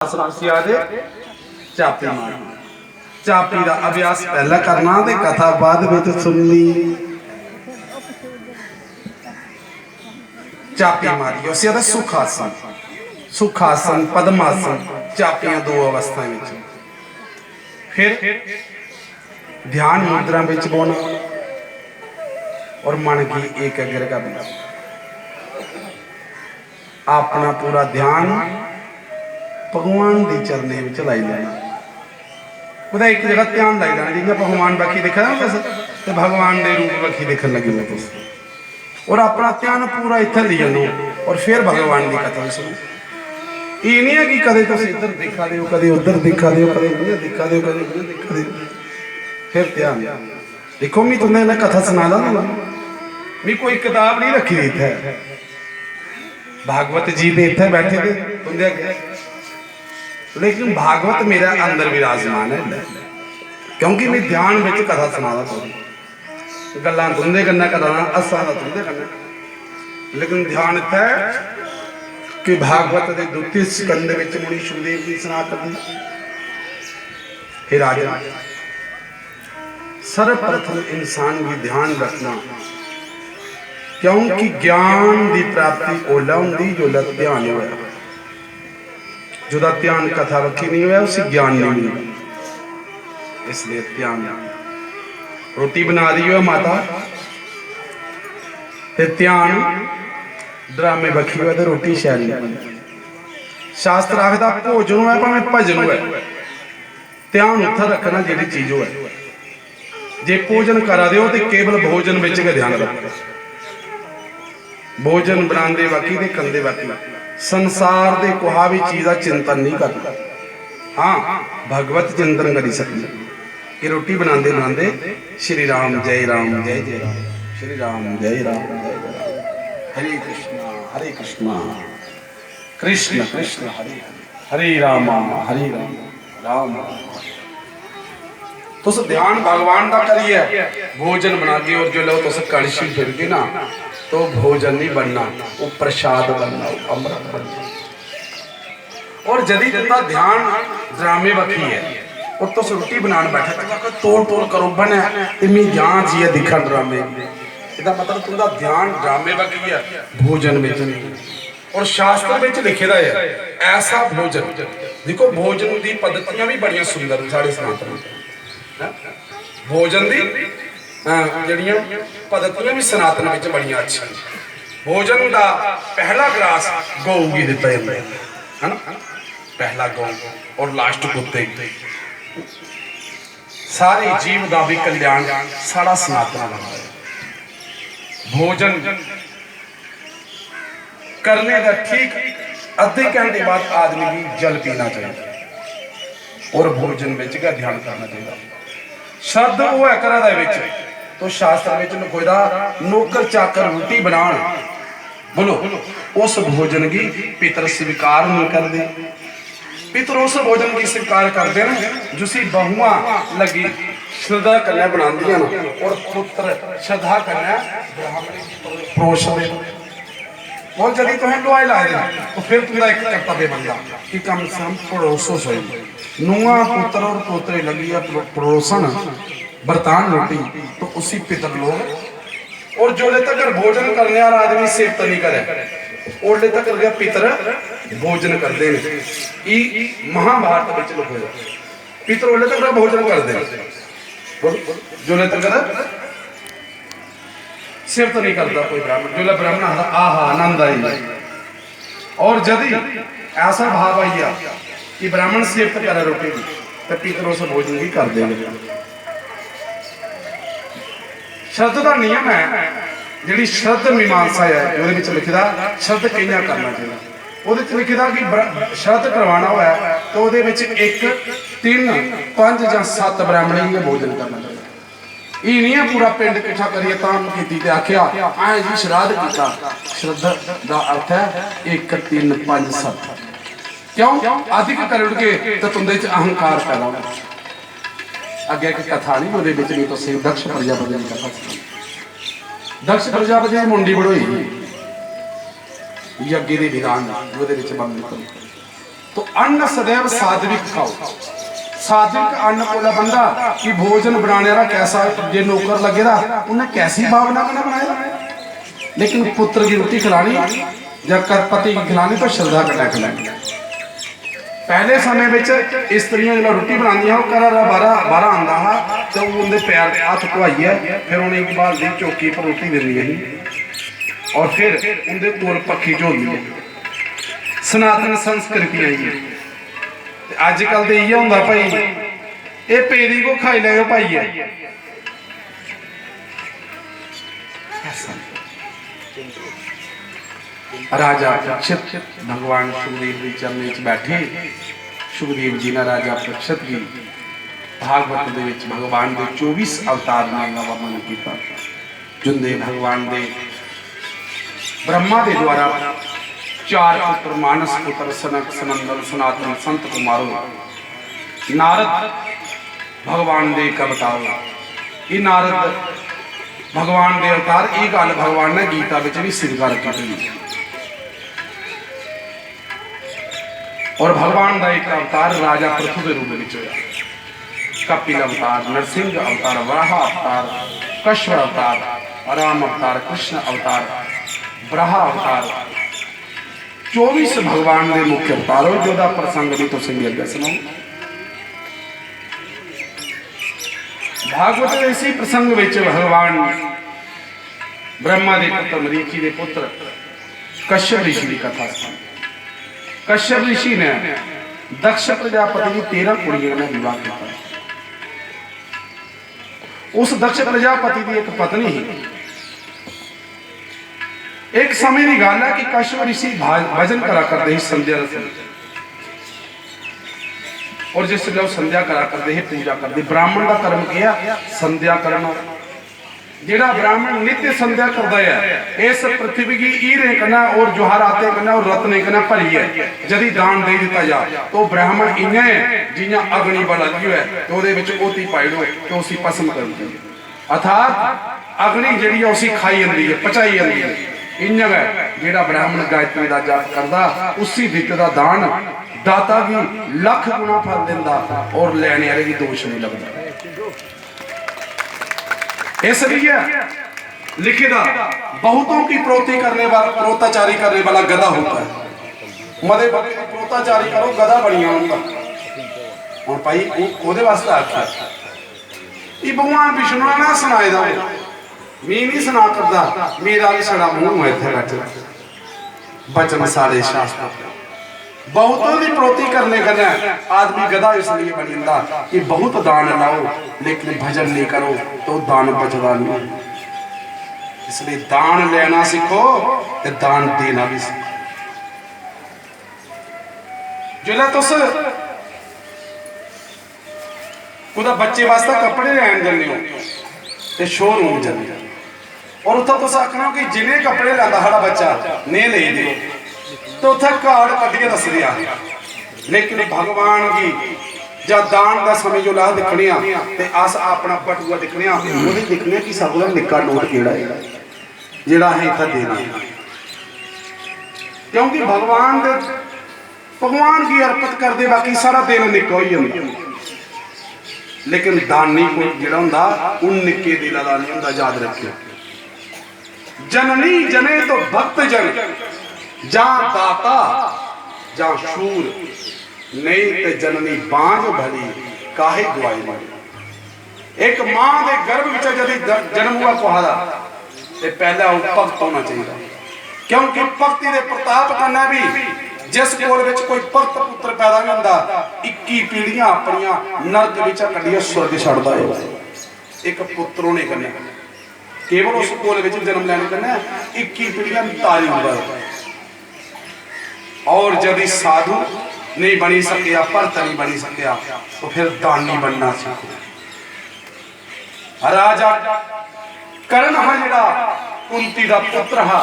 चापी मारना चापी का अभ्यास पहला करना ते कथा बाद में सुननी। चापी मारी उसे सुखासन सुखासन पद्मासन चापियां दो अवस्था में फिर ध्यान मुद्रा में बोना और मन की एकाग्र करना अपना पूरा ध्यान भगवान की चरने में लाई लेना। ਉਹਦਾ एक जगह ध्यान लाई लेना जिंदा भगवान बाकी देखा ना तो भगवान के रूप बाकी देखने लगे हो और अपना ध्यान पूरा इतना ले जाओ और फिर भगवान की कथा सुनो। ये नहीं है कि कदे तुम इधर दिखा दो कदे उधर दिखा दो कदे उधर दिखा दो कदे उधर दिखा दो फिर ध्यान देखो मैं तुम्हें कथा सुना दा ना मैं कोई किताब नहीं रखी दी है भागवत जी ने इतने बैठे थे तुमने लेकिन भागवत मेरा अंदर विराजमान है क्योंकि मैं ध्यान में कथा सुना गल्लां तुंदे कन्नै कराना असां दा तुंदे कन्नै लेकिन ध्यान इत्थै कि भागवत के द्वितीय स्कंद में मुनि सुखदेव जी सुना करते हे राजा सर्वप्रथम इंसान भी ध्यान रखना क्योंकि ज्ञान की प्राप्ति ओला होंगी जो ध्यान होया जुदा ध्यान कथा रखी नहीं हुआ उसे ज्ञान नहीं मिलता इसलिए ध्यान रोटी बना रही हो माता ते ध्यान ड्रामे बखी हुआ तो रोटी शैल नहीं शास्त्र आखदा भोजन है भावें भजन है ध्यान उत्थे रखना जी चीज है जे भोजन करा दो तो केवल भोजन में ध्यान रखना भोजन बनाते बाकी ते कंदे बाकी संसार दे कोहा भी चीज का चिंतन नहीं करता। हाँ भगवत चिंतन करी सकते कि रोटी बनाते बनाते श्री राम जय राम जय जय राम श्री राम जय राम जय जय राम हरे कृष्णा कृष्ण कृष्ण हरे हरे राम राम तुस ध्यान भगवान का करिए भोजन बना के और जो लो तुस कड़छी फिर के ना तो भोजन नहीं बनना वो प्रसाद बनना अमृत बनना और यदि जितना ध्यान ड्रामे बखी है और तो रोटी बनाने बैठे तो तोड़ तोड़ करो बने इमी जान जी दिखा ड्रामे इसका मतलब तुम्हारा ध्यान ड्रामे बखी है भोजन में नहीं और शास्त्र में लिखे है ऐसा भोजन देखो भोजन की पद्धतियां भी बड़िया सुंदर साढ़े सनातन भोजन की जड़ियां पद्धतियां भी सनातन में बड़िया अच्छी भोजन का पहला गिलास गौ की दिता जाता है ना पहला गौ और लास्ट कुत्ते सारे जीव का भी कल्याण सारा सनातन बनता है। भोजन करने का ठीक अद्धे घंटे बाद आदमी भी जल पीना चाहिए और भोजन में ध्यान करना चाहिए। शब्द वो है करा तो शास्त्र में लिखोदा नौकर चाकर रोटी बना बोलो उस भोजन की पितर स्वीकार नहीं करते पितर उस भोजन की स्वीकार करते हैं जिसी बहुआ लगी श्रद्धा कन्या बनाती ना और पुत्र श्रद्धा कन्या परोसते बहुत जल्दी तुम्हें दुआई ला देना तो फिर तुम्हारा एक कर्तव्य बनता कि कम से कम पड़ोसो सही नुआ पुत्र और पोतरे लगी है पड़ोसन बर्तान रोटी तो उसी पितर लोग और जोले तक भोजन करने वाला आदमी सेवता नहीं करे ओले तक पितर भोजन करते हैं महाभारत में लिखो पितर ओले तक भोजन करते जोले तक सेवता नहीं करता कोई ब्राह्मण जो ब्राह्मण आहा आनंद आई और यदि ऐसा भाव आई कि ब्राह्मण सेवत करे रोटी की तो पितर उस भोजन भी कर देंगे। शब्द का नियम है जी शब्द मीमांसा है लिखा शब्द किया करना चाहिए वो लिखा कि शब्द करवाना हुआ तो वो 1 3 5 या 7 ब्राह्मण ही भोजन करना चाहिए। ये नहीं है पूरा पिंड इकट्ठा करिए ताम की आख्या आए जी श्राद्ध किया श्रद्धा का अर्थ है 1 3 5 7 क्यों अधिक कर के तो तुंदे अहंकार पैदा होना अगे एक कथा नहीं वो तो दक्ष प्रजापति की कथा दक्ष प्रजापति की मुंडी बड़ोई यज्ञ के विधान वो बंद तो अन्न सदैव सात्विक खाओ। सात्विक अन्न कोला बंदा कि भोजन बनाने वाला कैसा जे नौकर लगेगा उन्हें कैसी भावना में बनाया। लेकिन पुत्र की रोटी खिलानी या पति की खिलानी तो श्रद्धा करना खिलानी। पहले समय में स्त्रियां जो रोटी बनाई घर बारह आंदा हा तो उनके पैर हथ धोइए फिर उन्हें एक बाल दी चौकी पर रोटी देनी और फिर उनके कोल पखी झोलनी। सनातन संस्कृति आई है। अजकल तो इे होंगे भाई ये पेरी को खाई लो भाई है। राजा परीक्षित भगवान सुखदेव जी चरण च बैठे। सुखदेव जी ने राजा परीक्षित जी भागवत दे विच भगवान के 24 अवतार का वर्णन किया। जिंदे भगवान के ब्रह्मा के द्वारा 4 पुत्र मानस पुत्र सनक सनंदन सनातन संत कुमारो नारद भगवान के एक अवतार। ये नारद भगवान के अवतार ये गल भगवान ने गीता विच भी स्वीकार की। और भगवान का एक अवतार राजा पृथु के रूप में होया। कपिल अवतार, नरसिंह अवतार, वराह अवतार, कश्यप अवतार, राम अवतार, कृष्ण अवतार, ब्रहा अवतार, 24 भगवान के मुख्य अवतार हो। जो प्रसंग भी तो संगी अगे सुनो। भागवत के इसी प्रसंग में भगवान ब्रह्मा के पुत्र मरीचि के पुत्र कश्यप ऋषि की कथा सुनी। कश्यप ऋषि ने दक्ष प्रजापति की 13 कुड़ियों ने विवाह किया। उस दक्ष प्रजापति की एक पत्नी ही। एक समय की गल है कि कश्यप ऋषि भजन करा करते ही संध्या और जिस जब संध्या करा करते ही पूजा करते। ब्राह्मण का कर्म किया संध्या करना। जेड़ा ब्राह्मण नित्य संध्या करता है इस पृथ्वी की हीरे कना और जोहराते कना और रत्ने कना भरी है। यदि दान दे दिता जा तो ब्राह्मण इन्ना है जियां अग्नि बल लगी है तो ਉਹਦੇ ਵਿੱਚ ओती पाई दो तो उसी भस्म कर दी। अर्थात अग्नि जिहड़ी है उसी खाई जाती है पचाई जाती है। इंज है जेड़ा ब्राह्मण गायत्री का जाप करता उसी दित्ते का दान दाता की लख गुना फल देता और लैने वाले की दोष नहीं लगता। इसलिए लिखिता बहुतों की प्रोति करने वाला प्रोताचारी करने वाला गधा होता है। मदे प्रोताचारी करो गधा बनिया होगा और भाई ओदे वास्ते आख्या ये भगवान विष्णु ने सुनाए दा मैं नहीं सुना करता मेरा भी सड़ा मुंह है थे बैठे बचन सारे शास्त्र। बहुतों की प्रोति करने करना आदमी गधा इसलिए बन जाता कि बहुत दान लाओ लेकिन भजन नहीं करो तो दान बचता नहीं। इसलिए दान लेना सीखो तो दान देना भी सीखो। जिला तुस कुदा बच्चे वास्ते कपड़े लैन जाने हो तो शोरूम जाने और उतना तुस आखना कि जिन्हें कपड़े लाता साड़ा बच्चा नहीं ले दे तो उसे कार्ड कटिए दस दिया। लेकिन भगवान की जब दान का समय जो ला दिखने तो अस अपना बटुआ दिखने वो दिखने कि सब निक्का नोट केड़ा है जिहड़ा है इतना देना। क्योंकि भगवान की अर्पित करते बाकी सारा दिन निक्का ही होंदा। लेकिन दानी कोई जिहड़ा हुंदा उन निक्के दिल दा नहीं हुंदा। याद रखियो जननी जने तो भक्त जन जा दाता जा शूर नहीं ते जननी बांझ भली काहे गवाई मारी। एक मां के गर्भ विच जदी जन्म हुआ कुहाड़ा ते पहला वो भक्त होना चाहिए। क्योंकि भक्ति दे प्रताप करना भी जिस कोल विच कोई भक्त पुत्र पैदा नहीं हुंदा 21 पीढ़ियां अपनियां नरक विच कड्डियां स्वर्ग छड्डदा है एक पुत्र होने कन्नै। केवल उस कोल विच जन्म लेने कन्नै 21 पीढ़ियां तारी हुंदा है। और यदि साधु नहीं बनी सकिया भरत नहीं बनी सकिया तो फिर दानी बनना सीखो। राजा करण है जिहड़ा कुंती दा पुत्र हा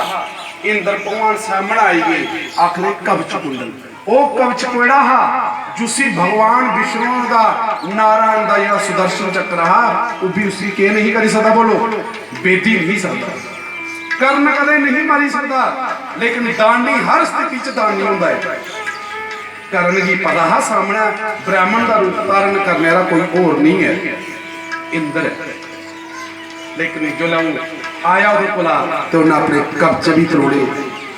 इंद्र भगवान सामने आई गई आखने कवच कुंडल वो कवच केड़ा हा जुसी भगवान विष्णु दा नारायण दा जिहड़ा सुदर्शन चक्र हा वो भी उसी के नहीं करी सकता। बोलो बेटी नहीं सकता कर्ण कदे नहीं मारी सकता। लेकिन दानी हर स्थिति च दानी हुंदा है। ਕਰਨ की पता है सामने ब्राह्मण का रूप धारण करने वाला कोई और नहीं है, इंद्र है। लेकिन जो आया वो कोला तो उन्हें अपने कब्ज भी तरोड़े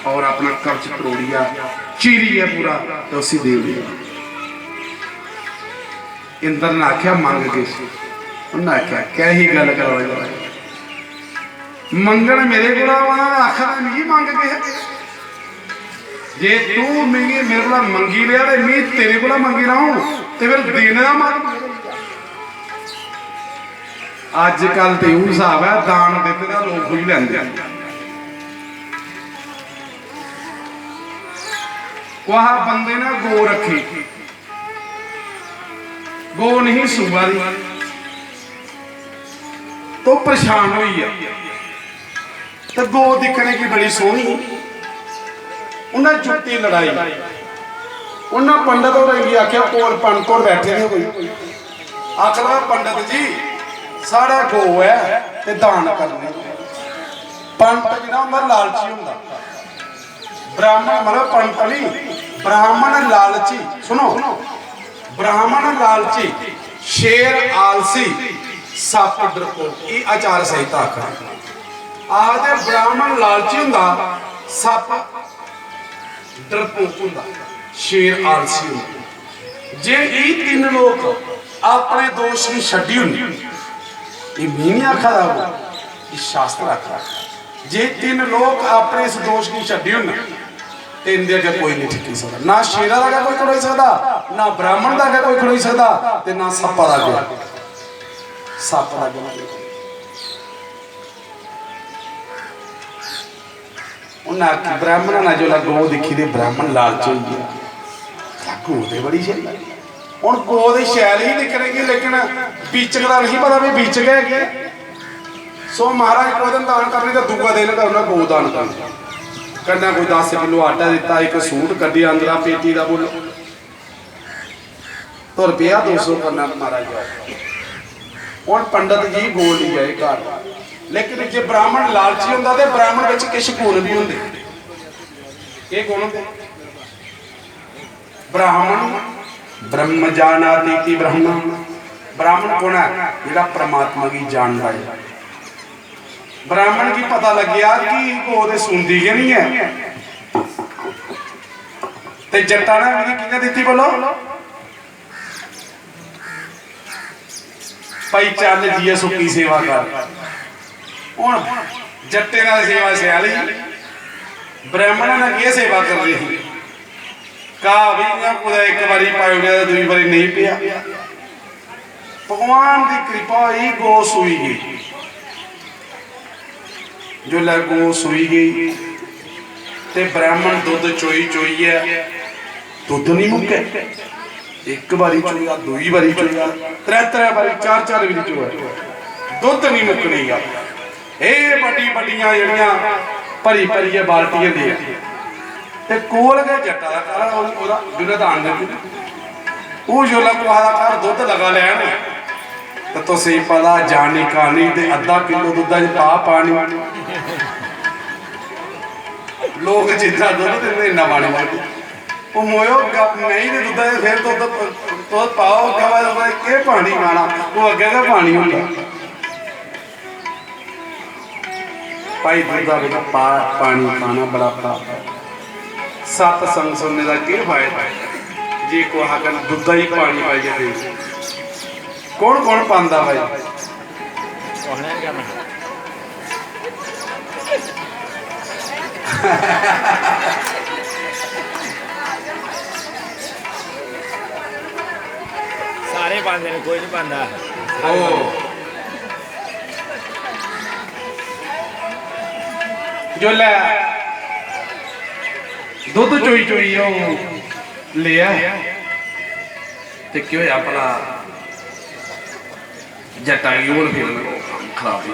और अपना कब्ज तरोड़िया चीरी है पूरा तो उसी दे दिया। इंद्र ने आख्या मंग के, उन्हें आख्या क्या ही गल करो मंगण मेरे को आखर नहीं मंग के जे तू मेरे को मंगी लिया तो मैं तेरे को मंगी रहा हूं तो फिर देने का मंग। अजकल तो यू हिसाब है दान देते का लोग ही लेंगे। वह बंदे ने गो रखी, गो नहीं सूबा दी तो परेशान हुई है तो गो दिखने की बड़ी सोहनी, उन्हें जुटी लड़ाई, उन्हें पंडित और आख्या कोल पंडित और बैठे ने कोई आखिर पंडित जी साढ़ा गो है ते दान करने। पंडित जिहड़ा हुंदा लालची हुंदा, ब्राह्मण मतलब पंडित नहीं, ब्राह्मण लालची। सुनो, ब्राह्मण लालची, शेर आलसी, सप डरपोक, ये आचार संहिता आखदे। ब्राह्मण लालची हुंदा, सप डरपोक हुंदा, शेर आलसी हुंदा। जे ये तीन लोग अपने दोष की छड्डी हुंदी, ये मैं नहीं आखा था, ये शास्त्र आखा। जे तीन लोग अपने इस दोष की छड्डी हुंदी ते इनदे अगे कोई नहीं टिकी सकदा, ना शेरा दा कोई खड़ोई सकदा, ना ब्राह्मण दा कोई खड़ोई सकदा ते ना सप्पा दा। सप दा उन्हें ब्राह्मण ने जो गो दिखी दे ब्राह्मण लालची हो गया, गो ते बड़ी शैल हूँ गो तो शैल ही दिखने लेकिन बीचक का नहीं पता भी बीचक है। सो महाराज को दिन दान करने तो दूआ दिन करना गो दान करना, कन्या कोई 10 किलो आटा दिता, एक सूट कड्डी अंदर पेटी का बोलो तो रुपया 200 करना महाराज। हूँ पंडित जी गो ली आए घर, लेकिन जो ब्राह्मण लालची होंदा ते ब्राह्मण विच किश गुण भी होंदे। ये गुण होंदे ब्राह्मण ब्रह्म जानाति ब्रह्म, ब्राह्मण कौन है जिहड़ा परमात्मा की जानता है। ब्राह्मण की पता लग गया कि गो ते सुनदी के नहीं है ते जट्टा ने मेरी किने दित्ती बोलो भाई चल जी सुखी सेवा कर। हुण जट्टे नाल सेवा सियाली, ब्राह्मण ने की सेवा कर रही कहा भी एक बारी पाई गया दूसरी बारी नहीं पिया। भगवान की कृपा ही गो सूई गई, जो गो सूई गई ते ब्राह्मण दुध चोई चोई है, दुध नहीं मुक्के, एक बारी चोया, दूई बारी चोया, त्रै बारी, चार बारी चोया, दुध नहीं मुकनी। ये बड़ी बड़िया जड़ियां भरी भरी बाल्टियां दे ते कोल गए जट्टा का घर जो दान दे वो जो घर दुध लगा लैन तो तुसीं पता जानी कहानी ते अद्धा किलो दुद्धा च पा पानी, लोग जितना दुध देंगे इन्ना पानी मारते वो मोयो नहीं दे दुद्धा फिर दुध पाओ के पानी पाना वो अगे का पानी होंगे। भाई दुधा में पानी पाना बड़ा पाप है। सत्संग सुनने का क्या फायदा जी को आकर दुधा ही पानी पाई जाए। कौन कौन पांदा भाई सारे पांदे ने, कोई नहीं पांदा। जो ले दुध चोई चोई लिया ते क्यों होया भला जट्टा की होर फिर खराब ही।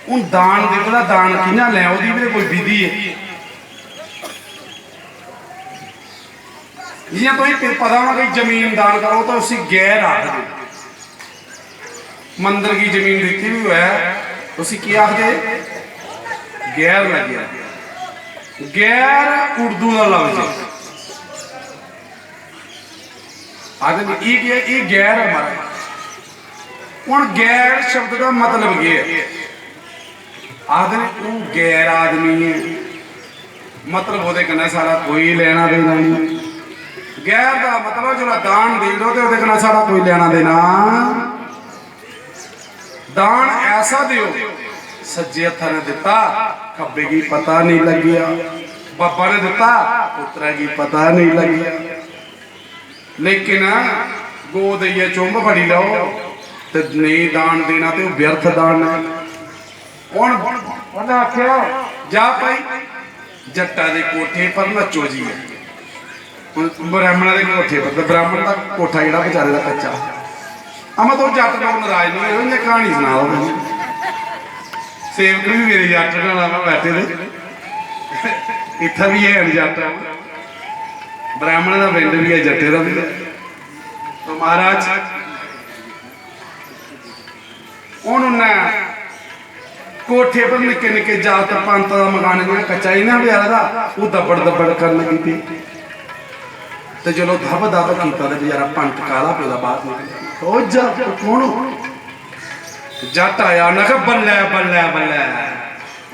हूँ दान देखो दान कि'यां लै ओह्दी भी कोई विधि है। जियां तुसें पता होना कि जमीन दान करो तो उसी गैर आखदे। मंदिर की जमीन देखी भी है उसी क्या आखदे गैर लगे। गैर उर्दू का लफ्ज है। आदमी ये गैर है हमारा। हुण गैर शब्द का मतलब ये है, आदमी तू गैर आदमी है, मतलब वो सारा कोई लेना देना नहीं। गैर का मतलब जो दान दे दो तो सारा कोई लेना देना। दान ऐसा दियो सज्जे हथा ने दिता खब्बे की पता नहीं लगिया, बाबा ने दिता पुत्रा की पता नहीं लगिया। लेकिन गो दईए चुंब फड़ी लो तो नहीं दान देना तो व्यर्थ दान है। आख्या जा भाई जट्टा के कोठे पर नचो जी है। ब्राह्मण के कोठे पर, ब्राह्मण का कोठा जो बेचारे का कच्चा। मैं तो जट लोग नाराज नहीं हुए, इन्हें कहानी सुना दो। सेवक भी मेरे जट का बैठे थे, इतना भी है जट, ब्राह्मण का पिंड भी है, जट्टे का भी है। तो महाराज उन्होंने कोठे पर निके निके जात पंत का मकान जो कच्चा ही ना बेचारा था, वो दबड़ दबड़ कर लगी थी। तो चलो धब धब किया बेचारा पंत काला पेदा बाहर निकल। कौन जट आया, उन्हें कहा बल्ले बल्ले बल्ले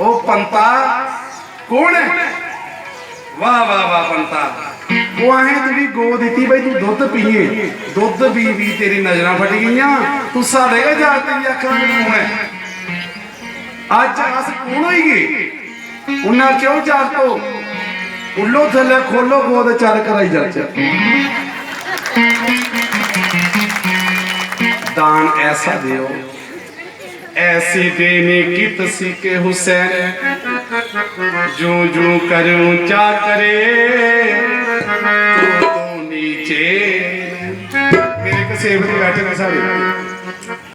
ओ पंता कौन है? वाह वाह वाह पंता, वो आए तेरी गो दी भाई तू दुध पीए, दुध पी पी तेरी नजर फट गई, तू साढ़े का जाते आखा कौन है? अज अस कौन हो गए? उन्हें क्यों जातो उल्लो थले खोलो गोद चल कराई जाचे। दान ऐसा दियो, ऐसी देने की तसी के हुसैन, जो जो करूं चा करे तो नीचे। मेरे को सेवक बैठे ना सारे